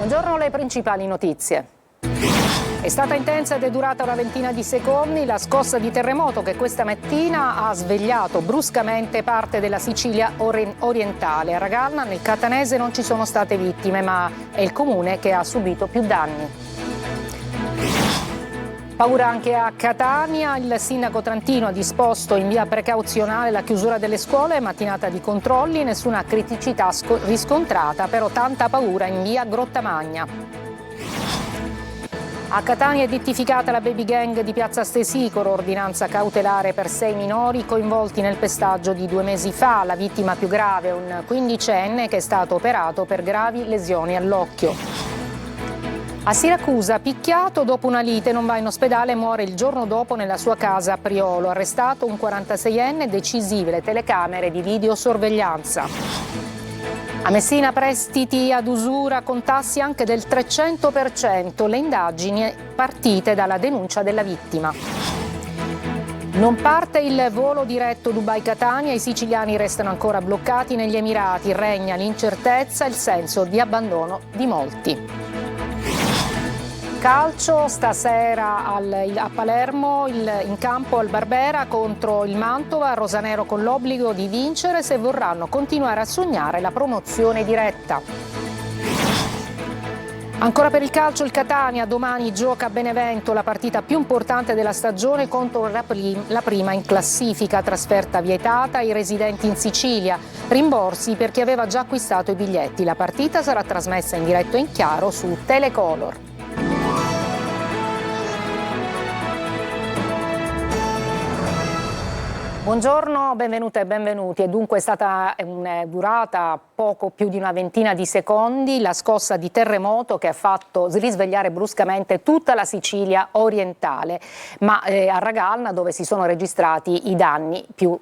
Buongiorno, le principali notizie. È stata intensa ed è durata una ventina di secondi la scossa di terremoto che questa mattina ha svegliato bruscamente parte della Sicilia orientale. A Ragalna, nel Catanese, non ci sono state vittime, ma è il comune che ha subito più danni. Paura anche a Catania, il sindaco trentino ha disposto in via precauzionale la chiusura delle scuole, mattinata di controlli, nessuna criticità riscontrata, però tanta paura in via Grottamagna. A Catania è identificata la baby gang di Piazza Stesicoro, ordinanza cautelare per 6 minori coinvolti nel pestaggio di 2 mesi fa. La vittima più grave, un quindicenne che è stato operato per gravi lesioni all'occhio. A Siracusa, picchiato dopo una lite, non va in ospedale e muore il giorno dopo nella sua casa a Priolo. Arrestato un 46enne, decisive le telecamere di videosorveglianza. A Messina prestiti ad usura con tassi anche del 300%, le indagini partite dalla denuncia della vittima. Non parte il volo diretto Dubai-Catania, i siciliani restano ancora bloccati negli Emirati, regna l'incertezza e il senso di abbandono di molti. Calcio, stasera a Palermo, in campo al Barbera contro il Mantova, rosanero con l'obbligo di vincere se vorranno continuare a sognare la promozione diretta. Ancora per il calcio, il Catania domani gioca a Benevento la partita più importante della stagione contro la prima in classifica, trasferta vietata ai residenti in Sicilia, rimborsi per chi aveva già acquistato i biglietti. La partita sarà trasmessa in diretto e in chiaro su Telecolor. Buongiorno, benvenute e benvenuti. E dunque è stata durata poco più di una ventina di secondi la scossa di terremoto che ha fatto risvegliare bruscamente tutta la Sicilia orientale, ma a Ragalna dove si sono registrati i danni più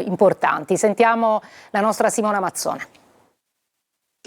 importanti. Sentiamo la nostra Simona Mazzone.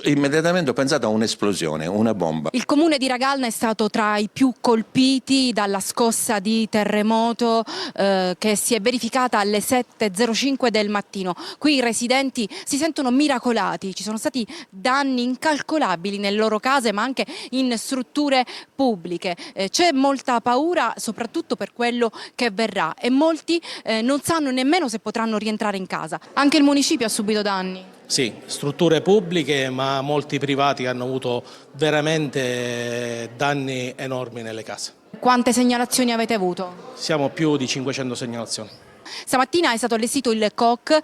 Immediatamente ho pensato a un'esplosione, una bomba. Il comune di Ragalna è stato tra i più colpiti dalla scossa di terremoto che si è verificata alle 7:05 del mattino. Qui i residenti si sentono miracolati, ci sono stati danni incalcolabili nelle loro case ma anche in strutture pubbliche. C'è molta paura soprattutto per quello che verrà e molti non sanno nemmeno se potranno rientrare in casa. Anche il municipio ha subito danni. Sì, strutture pubbliche, ma molti privati hanno avuto veramente danni enormi nelle case. Quante segnalazioni avete avuto? Siamo più di 500 segnalazioni. Stamattina è stato allestito il COC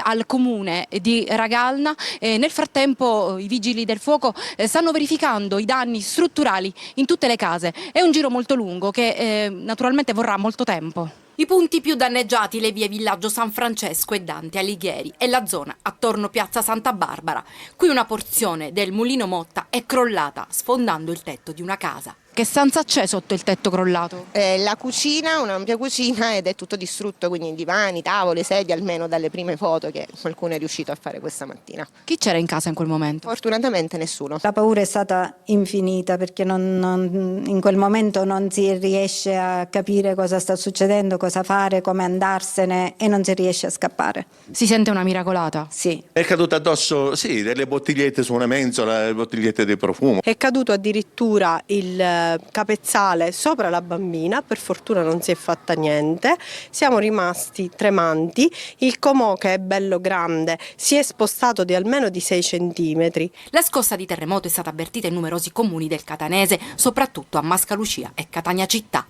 al comune di Ragalna e nel frattempo i vigili del fuoco stanno verificando i danni strutturali in tutte le case. È un giro molto lungo che naturalmente vorrà molto tempo. I punti più danneggiati le vie Villaggio San Francesco e Dante Alighieri e la zona attorno Piazza Santa Barbara. Qui una porzione del Mulino Motta è crollata sfondando il tetto di una casa. Che stanza c'è sotto il tetto crollato? La cucina, un'ampia cucina ed è tutto distrutto, quindi divani, tavole, sedie, almeno dalle prime foto che qualcuno è riuscito a fare questa mattina. Chi c'era in casa in quel momento? Fortunatamente nessuno. La paura è stata infinita perché in quel momento non si riesce a capire cosa sta succedendo, cosa fare, come andarsene e non si riesce a scappare. Si sente una miracolata? Sì. È caduto addosso, sì, delle bottigliette su una mensola, le bottigliette di profumo. È caduto addirittura il capezzale sopra la bambina, per fortuna non si è fatta niente, siamo rimasti tremanti, il comò che è bello grande si è spostato di almeno di 6 centimetri. La scossa di terremoto è stata avvertita in numerosi comuni del Catanese, soprattutto a Mascalucia e Catania città.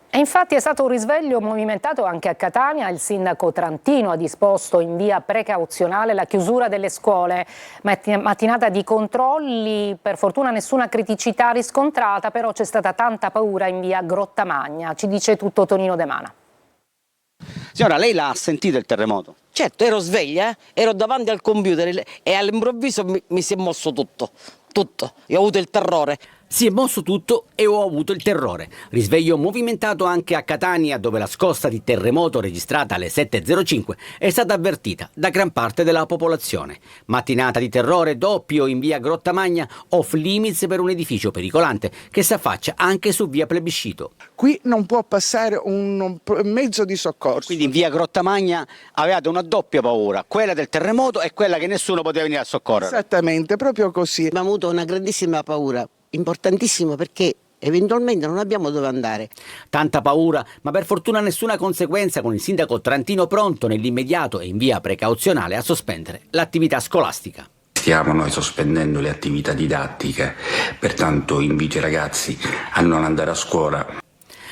E infatti è stato un risveglio movimentato anche a Catania. Il sindaco trentino ha disposto in via precauzionale la chiusura delle scuole. Mattinata di controlli, per fortuna nessuna criticità riscontrata, però c'è stata tanta paura in via Grottamagna. Ci dice tutto Tonino De Mana. Signora, lei l'ha sentito il terremoto? Certo, ero sveglia, ero davanti al computer e all'improvviso mi si è mosso tutto. Io ho avuto il terrore. Si è mosso tutto e ho avuto il terrore. Risveglio movimentato anche a Catania, dove la scossa di terremoto registrata alle 7:05 è stata avvertita da gran parte della popolazione. Mattinata di terrore doppio in via Grottamagna, off limits per un edificio pericolante che si affaccia anche su via Plebiscito. Qui non può passare un mezzo di soccorso. Quindi in via Grottamagna avevate una doppia paura, quella del terremoto e quella che nessuno poteva venire a soccorrere. Esattamente, proprio così. Abbiamo avuto una grandissima paura, importantissima, perché eventualmente non abbiamo dove andare. Tanta paura, ma per fortuna nessuna conseguenza, con il sindaco Trantino pronto nell'immediato e in via precauzionale a sospendere l'attività scolastica. Stiamo noi sospendendo le attività didattiche, pertanto invito i ragazzi a non andare a scuola.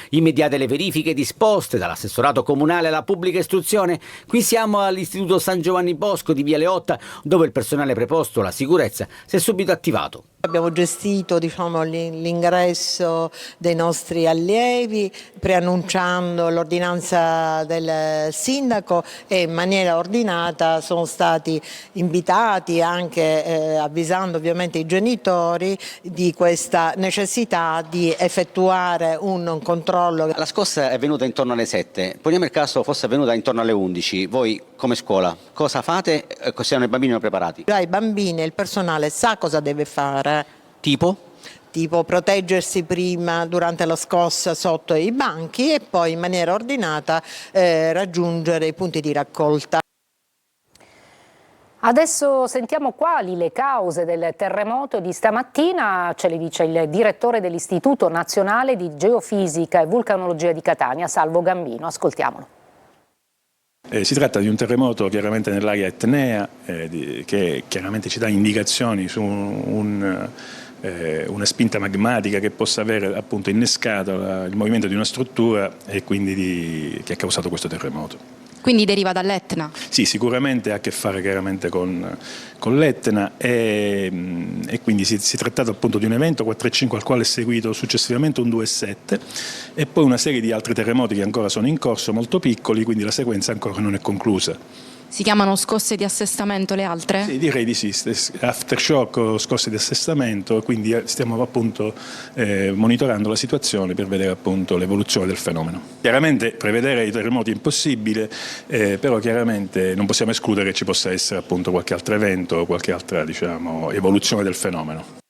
Immediate le verifiche disposte dall'assessorato comunale alla pubblica istruzione. Qui siamo all'Istituto San Giovanni Bosco di Via Leotta, dove il personale preposto alla sicurezza si è subito attivato. Abbiamo gestito l'ingresso dei nostri allievi, preannunciando l'ordinanza del sindaco, e in maniera ordinata sono stati invitati, anche avvisando ovviamente i genitori di questa necessità di effettuare un controllo. La scossa è venuta intorno alle 7, poniamo il caso fosse avvenuta intorno alle 11, voi come scuola cosa fate? Siano i bambini preparati? Già i bambini e il personale sa cosa deve fare. Tipo proteggersi prima durante la scossa sotto i banchi e poi in maniera ordinata raggiungere i punti di raccolta. Adesso sentiamo quali le cause del terremoto di stamattina, ce le dice il direttore dell'Istituto Nazionale di Geofisica e Vulcanologia di Catania, Salvo Gambino. Ascoltiamolo. Si tratta di un terremoto chiaramente nell'area etnea, che chiaramente ci dà indicazioni su una spinta magmatica che possa avere appunto innescato il movimento di una struttura e quindi che ha causato questo terremoto. Quindi deriva dall'Etna? Sì, sicuramente ha a che fare chiaramente con l'Etna e quindi si è trattato appunto di un evento 4,5 al quale è seguito successivamente un 2,7 e poi una serie di altri terremoti che ancora sono in corso, molto piccoli, quindi la sequenza ancora non è conclusa. Si chiamano scosse di assestamento le altre? Sì, direi di sì, aftershock o scosse di assestamento, quindi stiamo appunto monitorando la situazione per vedere appunto l'evoluzione del fenomeno. Chiaramente prevedere i terremoti è impossibile, però chiaramente non possiamo escludere che ci possa essere appunto qualche altro evento o qualche altra evoluzione del fenomeno.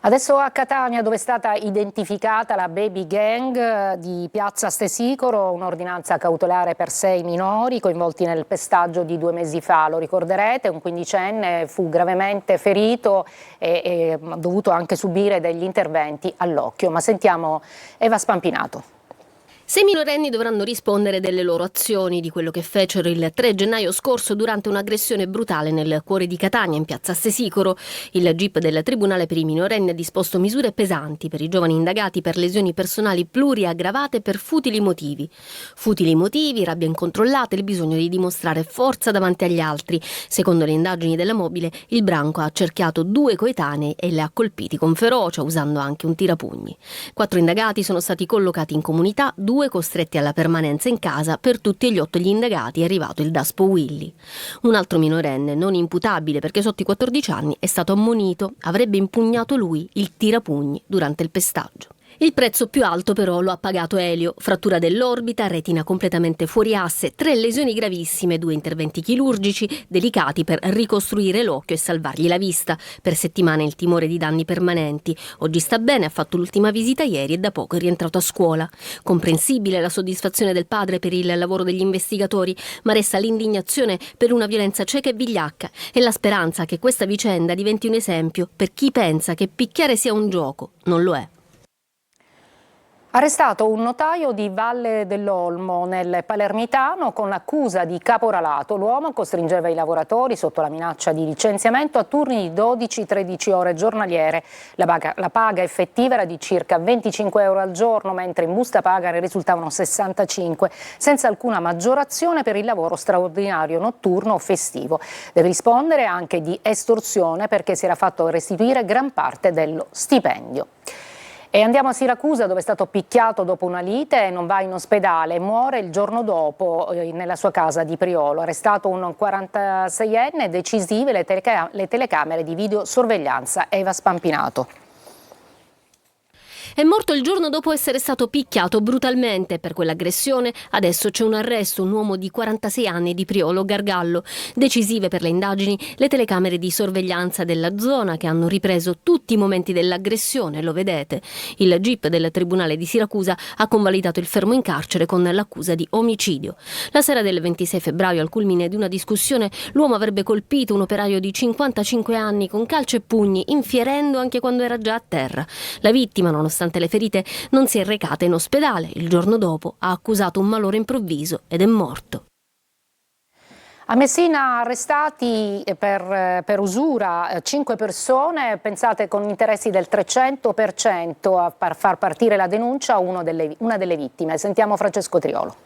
Adesso a Catania, dove è stata identificata la baby gang di piazza Stesicoro, un'ordinanza cautelare per 6 minori coinvolti nel pestaggio di 2 mesi fa. Lo ricorderete, un 15enne fu gravemente ferito e ha dovuto anche subire degli interventi all'occhio. Ma sentiamo Eva Spampinato. 6 minorenni dovranno rispondere delle loro azioni, di quello che fecero il 3 gennaio scorso durante un'aggressione brutale nel cuore di Catania, in piazza Stesicoro. Il GIP del Tribunale per i minorenni ha disposto misure pesanti per i giovani indagati per lesioni personali pluriaggravate per futili motivi. Futili motivi, rabbia incontrollata e il bisogno di dimostrare forza davanti agli altri. Secondo le indagini della Mobile, il branco ha accerchiato 2 coetanei e le ha colpiti con ferocia, usando anche un tirapugni. 4 indagati sono stati collocati in comunità, 2 costretti alla permanenza in casa. Per tutti gli 8 gli indagati è arrivato il Daspo Willy. Un altro minorenne, non imputabile perché sotto i 14 anni, è stato ammonito. Avrebbe impugnato lui il tirapugni durante il pestaggio. Il prezzo più alto però lo ha pagato Elio: frattura dell'orbita, retina completamente fuori asse, 3 lesioni gravissime, 2 interventi chirurgici delicati per ricostruire l'occhio e salvargli la vista. Per settimane il timore di danni permanenti. Oggi sta bene, ha fatto l'ultima visita ieri e da poco è rientrato a scuola. Comprensibile la soddisfazione del padre per il lavoro degli investigatori, ma resta l'indignazione per una violenza cieca e vigliacca e la speranza che questa vicenda diventi un esempio per chi pensa che picchiare sia un gioco. Non lo è. Arrestato un notaio di Valle dell'Olmo nel Palermitano con l'accusa di caporalato. L'uomo costringeva i lavoratori sotto la minaccia di licenziamento a turni di 12-13 ore giornaliere. La paga effettiva era di circa 25 euro al giorno, mentre in busta paga ne risultavano 65, senza alcuna maggiorazione per il lavoro straordinario notturno o festivo. Deve rispondere anche di estorsione perché si era fatto restituire gran parte dello stipendio. E andiamo a Siracusa, dove è stato picchiato dopo una lite, non va in ospedale, muore il giorno dopo nella sua casa di Priolo. Arrestato un 46enne, decisive le telecamere di videosorveglianza. Eva Spampinato. È morto il giorno dopo essere stato picchiato brutalmente. Per quell'aggressione adesso c'è un arresto, un uomo di 46 anni di Priolo Gargallo. Decisive per le indagini le telecamere di sorveglianza della zona che hanno ripreso tutti i momenti dell'aggressione, lo vedete. Il GIP del Tribunale di Siracusa ha convalidato il fermo in carcere con l'accusa di omicidio. La sera del 26 febbraio, al culmine di una discussione, l'uomo avrebbe colpito un operaio di 55 anni con calci e pugni, infierendo anche quando era già a terra. La vittima, nonostante le ferite, non si è recata in ospedale. Il giorno dopo ha accusato un malore improvviso ed è morto. A Messina arrestati per usura 5 persone, pensate con interessi del 300% a far partire la denuncia una delle vittime. Sentiamo Francesco Triolo.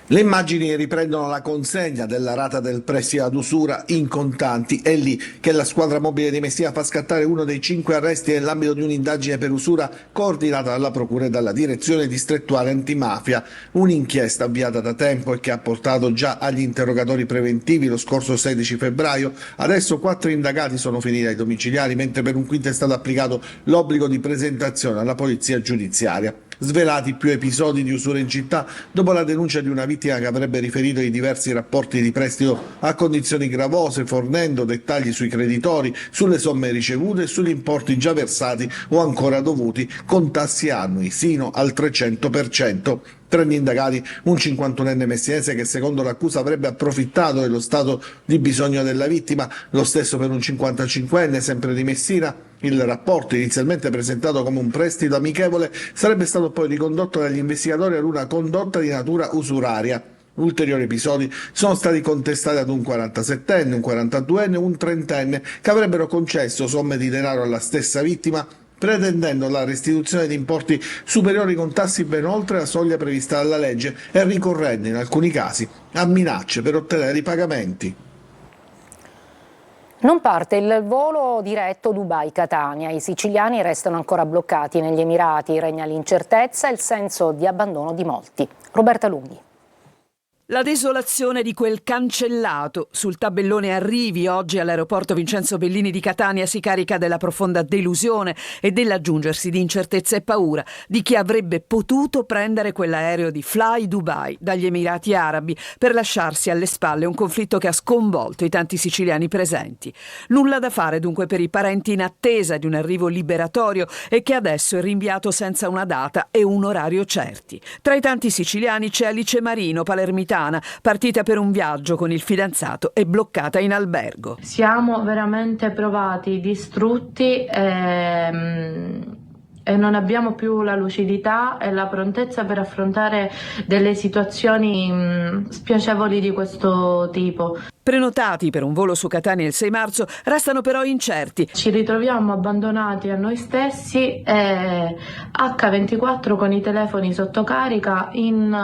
Le immagini riprendono la consegna della rata del prestito ad usura in contanti. È lì che la squadra mobile di Messina fa scattare uno dei 5 arresti nell'ambito di un'indagine per usura coordinata dalla Procura e dalla Direzione Distrettuale Antimafia. Un'inchiesta avviata da tempo e che ha portato già agli interrogatori preventivi lo scorso 16 febbraio. Adesso 4 indagati sono finiti ai domiciliari, mentre per un quinto è stato applicato l'obbligo di presentazione alla polizia giudiziaria. Svelati più episodi di usura in città dopo la denuncia di una vittima che avrebbe riferito di diversi rapporti di prestito a condizioni gravose, fornendo dettagli sui creditori, sulle somme ricevute e sugli importi già versati o ancora dovuti, con tassi annui sino al 300%. Tra gli indagati un 51enne messinese che secondo l'accusa avrebbe approfittato dello stato di bisogno della vittima, lo stesso per un 55enne sempre di Messina. Il rapporto, inizialmente presentato come un prestito amichevole, sarebbe stato poi ricondotto dagli investigatori ad una condotta di natura usuraria. Ulteriori episodi sono stati contestati ad un 47enne, un 42enne e un 30enne che avrebbero concesso somme di denaro alla stessa vittima, pretendendo la restituzione di importi superiori con tassi ben oltre la soglia prevista dalla legge e ricorrendo in alcuni casi a minacce per ottenere i pagamenti. Non parte il volo diretto Dubai-Catania, i siciliani restano ancora bloccati negli Emirati, regna l'incertezza e il senso di abbandono di molti. Roberta Lunghi. La desolazione di quel cancellato. Sul tabellone arrivi oggi all'aeroporto Vincenzo Bellini di Catania si carica della profonda delusione e dell'aggiungersi di incertezza e paura di chi avrebbe potuto prendere quell'aereo di Fly Dubai dagli Emirati Arabi per lasciarsi alle spalle un conflitto che ha sconvolto i tanti siciliani presenti. Nulla da fare dunque per i parenti in attesa di un arrivo liberatorio e che adesso è rinviato senza una data e un orario certi. Tra i tanti siciliani c'è Alice Marino, palermitana, partita per un viaggio con il fidanzato e bloccata in albergo. Siamo veramente provati, distrutti e non abbiamo più la lucidità e la prontezza per affrontare delle situazioni spiacevoli di questo tipo. Prenotati per un volo su Catania il 6 marzo, restano però incerti. Ci ritroviamo abbandonati a noi stessi e H24 con i telefoni sotto carica in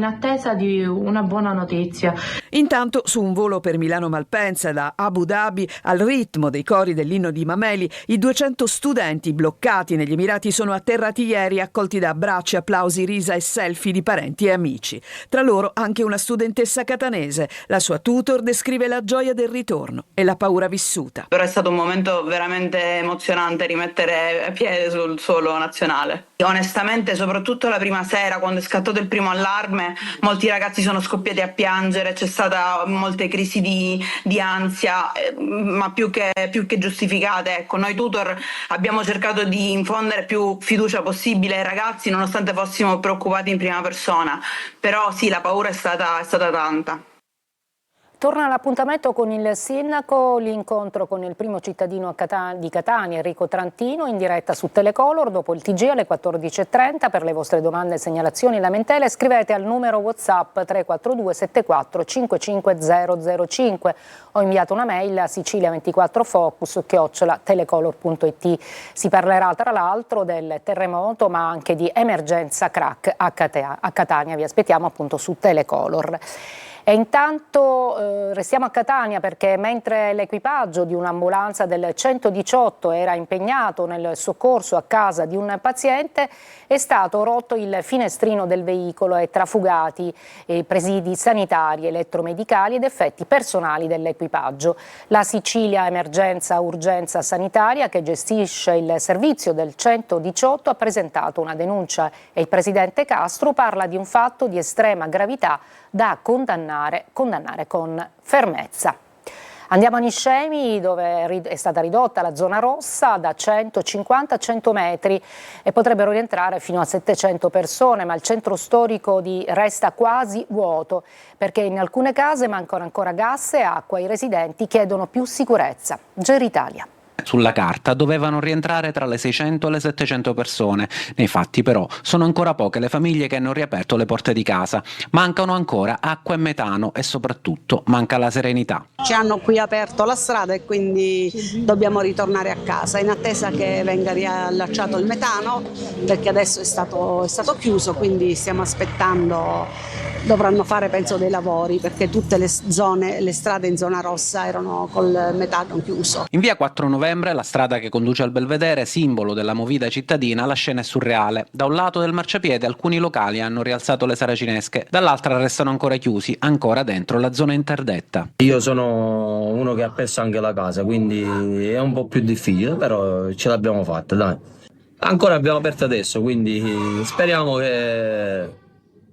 attesa di una buona notizia. Intanto su un volo per Milano-Malpensa da Abu Dhabi al ritmo dei cori dell'inno di Mameli, i 200 studenti bloccati negli Emirati sono atterrati ieri, accolti da abbracci, applausi, risa e selfie di parenti e amici. Tra loro anche una studentessa catanese. La sua tutor descrive la gioia del ritorno e la paura vissuta. Però è stato un momento veramente emozionante rimettere piede sul suolo nazionale. Onestamente, soprattutto la prima sera, quando è scattato il primo allarme, molti ragazzi sono scoppiati a piangere, c'è stata molte crisi di ansia, ma più che giustificate. Ecco, noi tutor abbiamo cercato di infondere più fiducia possibile ai ragazzi, nonostante fossimo preoccupati in prima persona. Però sì, la paura è stata tanta. Torna l'appuntamento con il sindaco, l'incontro con il primo cittadino di Catania, Enrico Trantino, in diretta su Telecolor dopo il TG alle 14.30. Per le vostre domande, segnalazioni e lamentele scrivete al numero WhatsApp 342 74 55005. Ho inviato una mail a sicilia24focus@telecolor.it. Si parlerà tra l'altro del terremoto ma anche di emergenza crack a Catania. Vi aspettiamo appunto su Telecolor. E intanto restiamo a Catania perché mentre l'equipaggio di un'ambulanza del 118 era impegnato nel soccorso a casa di un paziente, è stato rotto il finestrino del veicolo e trafugati presidi sanitari, elettromedicali ed effetti personali dell'equipaggio. La Sicilia Emergenza Urgenza Sanitaria, che gestisce il servizio del 118, ha presentato una denuncia e il presidente Castro parla di un fatto di estrema gravità da condannare con fermezza. Andiamo a Niscemi, dove è stata ridotta la zona rossa da 150 a 100 metri e potrebbero rientrare fino a 700 persone, ma il centro storico resta quasi vuoto perché in alcune case mancano ancora gas e acqua e i residenti chiedono più sicurezza. Geritalia. Sulla carta dovevano rientrare tra le 600 e le 700 persone, nei fatti però sono ancora poche le famiglie che hanno riaperto le porte di casa. Mancano ancora acqua e metano e soprattutto manca la serenità. Ci hanno qui aperto la strada e quindi dobbiamo ritornare a casa in attesa che venga riallacciato il metano, perché adesso è stato chiuso, quindi stiamo aspettando. Dovranno fare penso dei lavori perché tutte le strade in zona rossa erano col metano chiuso. In via 4 novembre, la strada che conduce al Belvedere, simbolo della movida cittadina, la scena è surreale. Da un lato del marciapiede alcuni locali hanno rialzato le saracinesche, dall'altra restano ancora chiusi, ancora dentro la zona interdetta. Io sono uno che ha perso anche la casa, quindi è un po' più difficile, però ce l'abbiamo fatta, dai. Ancora abbiamo aperto adesso, quindi speriamo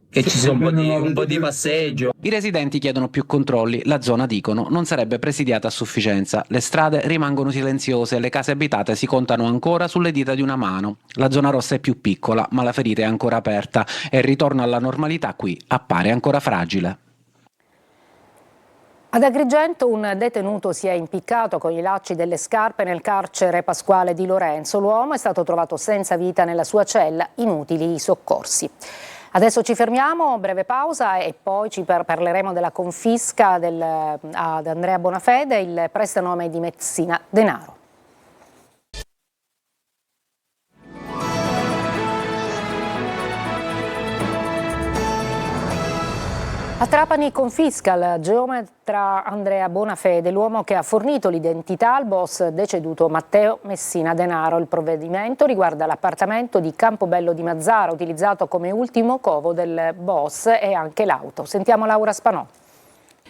che ci sia un po' di passeggio. I residenti chiedono più controlli, la zona, dicono, non sarebbe presidiata a sufficienza. Le strade rimangono silenziose, le case abitate si contano ancora sulle dita di una mano. La zona rossa è più piccola, ma la ferita è ancora aperta e il ritorno alla normalità qui appare ancora fragile. Ad Agrigento un detenuto si è impiccato con i lacci delle scarpe nel carcere Pasquale di Lorenzo. L'uomo è stato trovato senza vita nella sua cella, inutili i soccorsi. Adesso ci fermiamo, breve pausa e poi ci parleremo della confisca ad Andrea Bonafede, il prestanome di Messina Denaro. A Trapani confisca il geometra Andrea Bonafede, l'uomo che ha fornito l'identità al boss deceduto Matteo Messina Denaro. Il provvedimento riguarda l'appartamento di Campobello di Mazzara, utilizzato come ultimo covo del boss, e anche l'auto. Sentiamo Laura Spanò.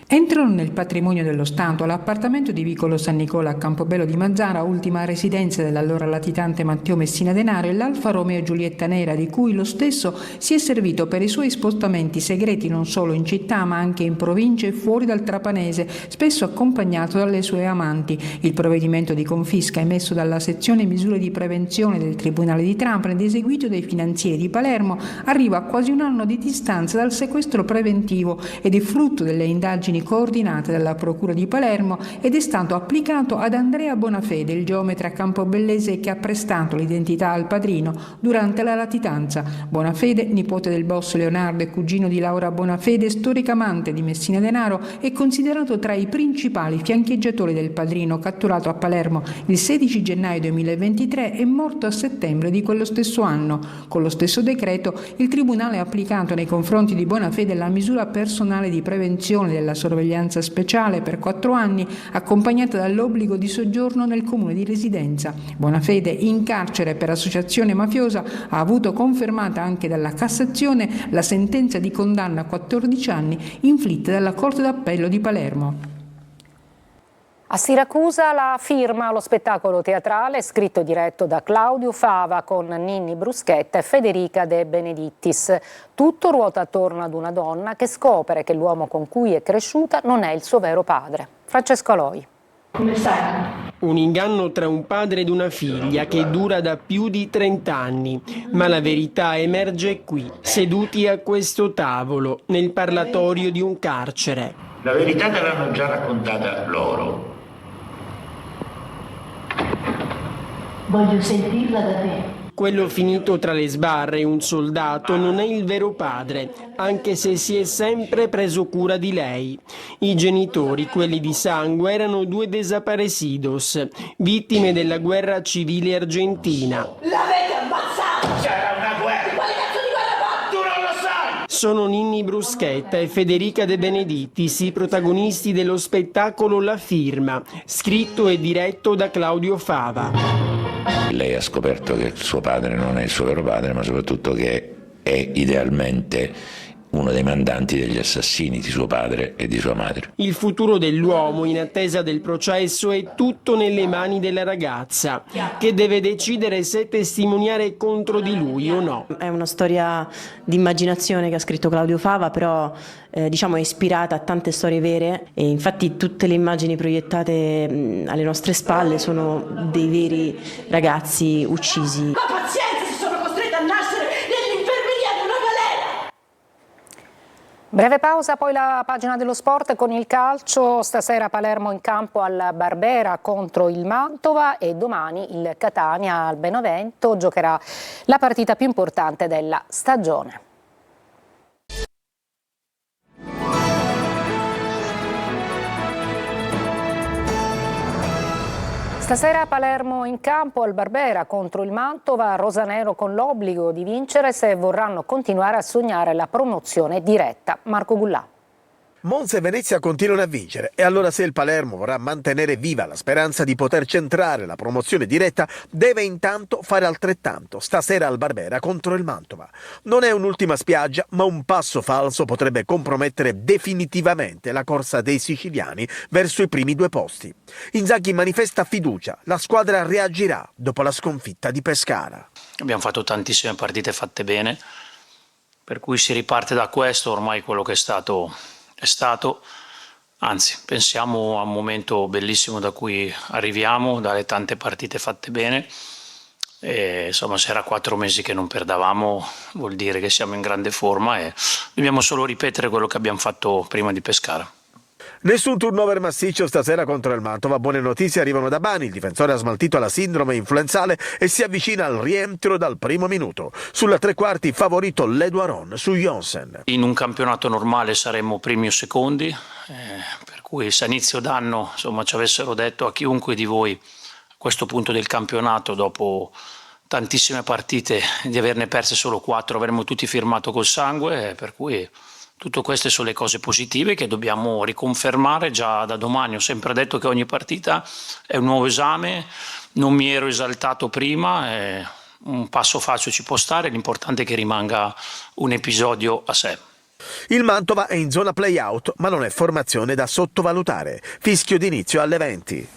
Entrano nel patrimonio dello Stato l'appartamento di Vicolo San Nicola a Campobello di Mazzara, ultima residenza dell'allora latitante Matteo Messina Denaro, e l'Alfa Romeo Giulietta Nera, di cui lo stesso si è servito per i suoi spostamenti segreti non solo in città ma anche in province e fuori dal Trapanese, spesso accompagnato dalle sue amanti. Il provvedimento di confisca emesso dalla sezione misure di prevenzione del Tribunale di Trapani ed eseguito dai finanzieri di Palermo arriva a quasi un anno di distanza dal sequestro preventivo ed è frutto delle indagini coordinate dalla Procura di Palermo ed è stato applicato ad Andrea Bonafede, il geometra campobellese che ha prestato l'identità al padrino durante la latitanza. Bonafede, nipote del boss Leonardo e cugino di Laura Bonafede, storica amante di Messina Denaro, è considerato tra i principali fiancheggiatori del padrino, catturato a Palermo il 16 gennaio 2023 e morto a settembre di quello stesso anno. Con lo stesso decreto il Tribunale ha applicato nei confronti di Bonafede la misura personale di prevenzione della sorveglianza speciale per 4 anni, accompagnata dall'obbligo di soggiorno nel comune di residenza. Bonafede, in carcere per associazione mafiosa, ha avuto confermata anche dalla Cassazione la sentenza di condanna a 14 anni inflitta dalla Corte d'Appello di Palermo. A Siracusa la firma allo spettacolo teatrale scritto e diretto da Claudio Fava con Ninni Bruschetta e Federica De Benedittis. Tutto ruota attorno ad una donna che scopre che l'uomo con cui è cresciuta non è il suo vero padre. Francesco Aloi. Come stai? Un inganno tra un padre ed una figlia che dura da più di 30 anni, ma la verità emerge qui, seduti a questo tavolo, nel parlatorio di un carcere. La verità te l'hanno già raccontata loro. Voglio sentirla da te. Quello finito tra le sbarre, un soldato, non è il vero padre, anche se si è sempre preso cura di lei. I genitori, quelli di sangue, erano 2 desaparecidos, vittime della guerra civile argentina. L'avete ammazzato! C'era una guerra! Quale cazzo di guerra fa? Tu non lo sai! Sono Ninni Bruschetta e Federica De Benedittis, i protagonisti dello spettacolo La Firma, scritto e diretto da Claudio Fava. Lei ha scoperto che suo padre non è il suo vero padre, ma soprattutto che è idealmente uno dei mandanti degli assassini di suo padre e di sua madre. Il futuro dell'uomo in attesa del processo è tutto nelle mani della ragazza, che deve decidere se testimoniare contro di lui o no. È una storia di immaginazione che ha scritto Claudio Fava, però è ispirata a tante storie vere, e infatti tutte le immagini proiettate alle nostre spalle sono dei veri ragazzi uccisi. Ma pazienza, se sono costretta a nascere nell'infermeria di una galera! Breve pausa, poi la pagina dello sport con il calcio. Stasera Palermo in campo al Barbera contro il Mantova e domani il Catania al Benevento giocherà la partita più importante della stagione. Stasera Palermo in campo al Barbera contro il Mantova, rosanero con l'obbligo di vincere se vorranno continuare a sognare la promozione diretta. Marco Gullà. Monza e Venezia continuano a vincere e allora se il Palermo vorrà mantenere viva la speranza di poter centrare la promozione diretta deve intanto fare altrettanto stasera al Barbera contro il Mantova. Non è un'ultima spiaggia, ma un passo falso potrebbe compromettere definitivamente la corsa dei siciliani verso i primi 2 posti. Inzaghi manifesta fiducia, la squadra reagirà dopo la sconfitta di Pescara. Abbiamo fatto tantissime partite fatte bene, per cui si riparte da questo, ormai quello che è stato, anzi pensiamo a un momento bellissimo da cui arriviamo, dalle tante partite fatte bene, e insomma se era 4 mesi che non perdavamo vuol dire che siamo in grande forma e dobbiamo solo ripetere quello che abbiamo fatto prima di Pescara. Nessun turnover massiccio stasera contro il Mantova. Buone notizie arrivano da Bani, il difensore ha smaltito la sindrome influenzale e si avvicina al rientro dal primo minuto. Sulla 3/4 favorito Leduaron su Jonsen. In un campionato normale saremmo primi o secondi, per cui se a inizio d'anno ci avessero detto a chiunque di voi a questo punto del campionato, dopo tantissime partite, di averne perse solo 4, avremmo tutti firmato col sangue, per cui tutto queste sono le cose positive che dobbiamo riconfermare già da domani. Ho sempre detto che ogni partita è un nuovo esame, non mi ero esaltato prima, un passo falso ci può stare, l'importante è che rimanga un episodio a sé. Il Mantova è in zona play-out, ma non è formazione da sottovalutare. Fischio d'inizio alle 20.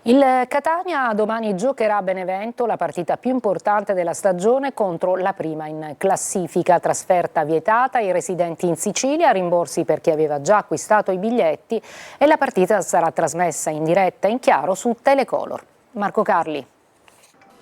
Il Catania domani giocherà a Benevento la partita più importante della stagione contro la prima in classifica. Trasferta vietata ai residenti in Sicilia, rimborsi per chi aveva già acquistato i biglietti e la partita sarà trasmessa in diretta in chiaro su Telecolor. Marco Carli.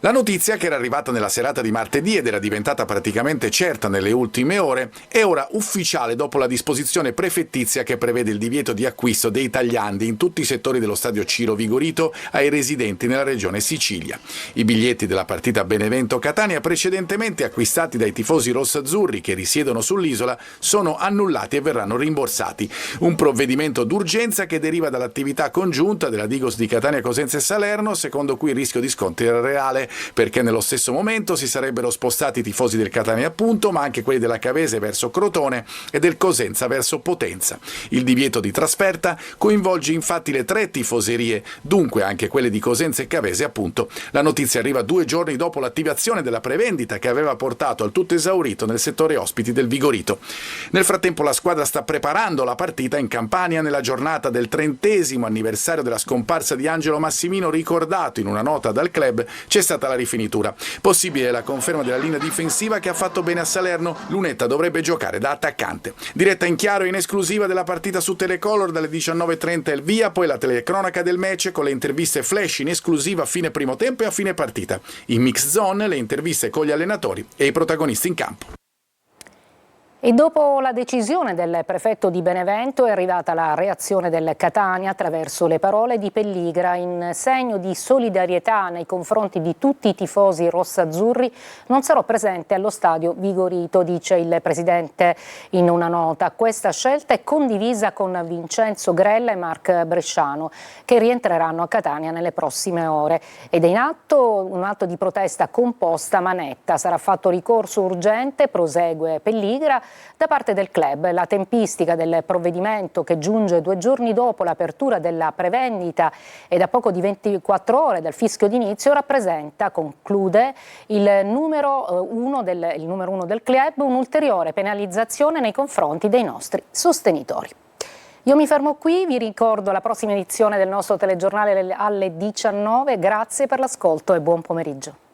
La notizia, che era arrivata nella serata di martedì ed era diventata praticamente certa nelle ultime ore, è ora ufficiale dopo la disposizione prefettizia che prevede il divieto di acquisto dei tagliandi in tutti i settori dello stadio Ciro Vigorito ai residenti nella regione Sicilia. I biglietti della partita Benevento-Catania, precedentemente acquistati dai tifosi rossazzurri che risiedono sull'isola, sono annullati e verranno rimborsati. Un provvedimento d'urgenza che deriva dall'attività congiunta della Digos di Catania, Cosenza e Salerno, secondo cui il rischio di scontri era reale, perché nello stesso momento si sarebbero spostati i tifosi del Catania appunto, ma anche quelli della Cavese verso Crotone e del Cosenza verso Potenza. Il divieto di trasferta coinvolge infatti le 3 tifoserie, dunque anche quelle di Cosenza e Cavese appunto. La notizia arriva 2 giorni dopo l'attivazione della prevendita che aveva portato al tutto esaurito nel settore ospiti del Vigorito. Nel frattempo la squadra sta preparando la partita in Campania nella giornata del 30° anniversario della scomparsa di Angelo Massimino, ricordato in una nota dal club. C'è stata la rifinitura. Possibile la conferma della linea difensiva che ha fatto bene a Salerno. Lunetta dovrebbe giocare da attaccante. Diretta in chiaro e in esclusiva della partita su Telecolor dalle 19:30 il via, poi la telecronaca del match con le interviste flash in esclusiva a fine primo tempo e a fine partita. In mix zone le interviste con gli allenatori e i protagonisti in campo. E dopo la decisione del prefetto di Benevento è arrivata la reazione del Catania attraverso le parole di Pelligra. In segno di solidarietà nei confronti di tutti i tifosi rossazzurri non sarò presente allo stadio Vigorito, dice il presidente in una nota. Questa scelta è condivisa con Vincenzo Grella e Marc Bresciano, che rientreranno a Catania nelle prossime ore. Ed è in atto un atto di protesta composta ma netta. Sarà fatto ricorso urgente, prosegue Pelligra, da parte del club. La tempistica del provvedimento, che giunge 2 giorni dopo l'apertura della prevendita e da poco di 24 ore dal fischio d'inizio, rappresenta, conclude, il numero uno del club, un'ulteriore penalizzazione nei confronti dei nostri sostenitori. Io mi fermo qui, vi ricordo la prossima edizione del nostro telegiornale alle 19. Grazie per l'ascolto e buon pomeriggio.